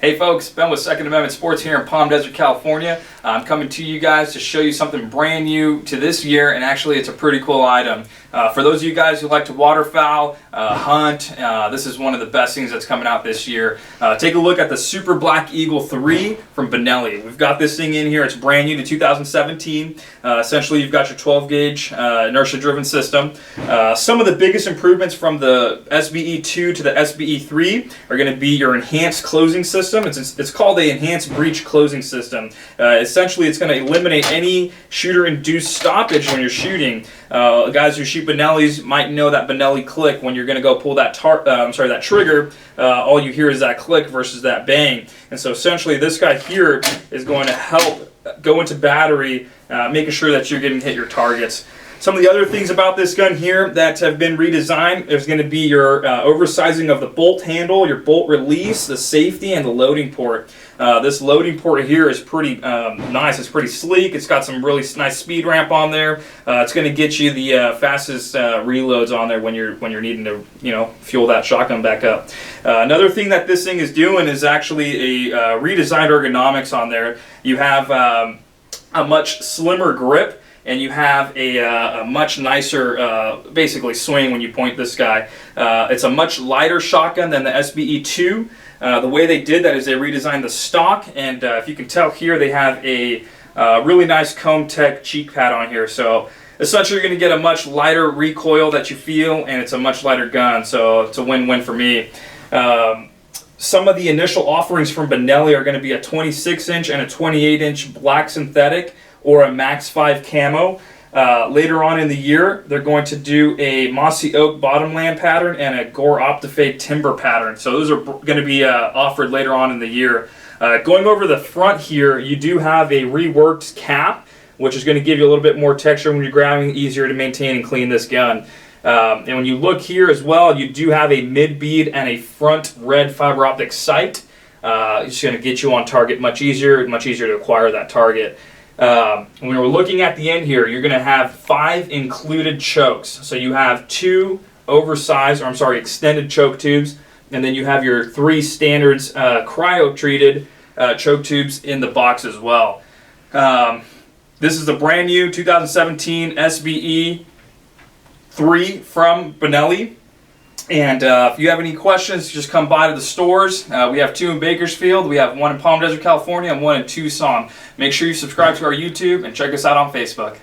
Hey folks, Ben with Second Amendment Sports here in Palm Desert, California. I'm coming to you guys to show you something brand new to this year, and actually it's a pretty cool item. For those of you guys who like to waterfowl, hunt, this is one of the best things that's coming out this year. Take a look at the Super Black Eagle 3 from Benelli. We've got this thing in here, it's brand new to 2017. Essentially you've got your 12 gauge inertia driven system. Some of the biggest improvements from the SBE 2 to the SBE 3 are going to be your enhanced closing system. It's called a enhanced breech closing system. Essentially, it's going to eliminate any shooter-induced stoppage when you're shooting. Guys who shoot Benellis might know that Benelli click when you're going to go pull that that trigger. All you hear is that click versus that bang. And so essentially, this guy here is going to help go into battery, making sure that you're getting hit your targets. Some of the other things about this gun here that have been redesigned, there's going to be your oversizing of the bolt handle, your bolt release, the safety, and the loading port. This loading port here is pretty nice. It's pretty sleek. It's got some really nice speed ramp on there. It's going to get you the fastest reloads on there when you're needing to fuel that shotgun back up. Another thing that this thing is doing is actually a redesigned ergonomics on there. You have a much slimmer grip, and you have a much nicer, basically, swing when you point this guy. It's a much lighter shotgun than the SBE 2. The way they did that is they redesigned the stock, and if you can tell here, they have a really nice Comb Tech cheek pad on here. So essentially, you're going to get a much lighter recoil that you feel, and it's a much lighter gun. So it's a win-win for me. Some of the initial offerings from Benelli are going to be a 26-inch and a 28-inch black synthetic, or a Max 5 camo. Later on in the year, they're going to do a mossy oak bottomland pattern and a gore optifade timber pattern. So those are going to be offered later on in the year. Going over the front here, you do have a reworked cap, which is going to give you a little bit more texture when you're grabbing, easier to maintain and clean this gun. And when you look here as well, you do have a mid-bead and a front red fiber optic sight. It's going to get you on target much easier to acquire that target. When we're looking at the end here, you're going to have 5 included chokes. So you have 2 extended choke tubes, and then you have your 3 standards cryo-treated choke tubes in the box as well. This is the brand new 2017 SBE 3 from Benelli. And if you have any questions, just come by to the stores. We have 2 in Bakersfield, we have 1 in Palm Desert, California, and 1 in Tucson. Make sure you subscribe to our YouTube and check us out on Facebook.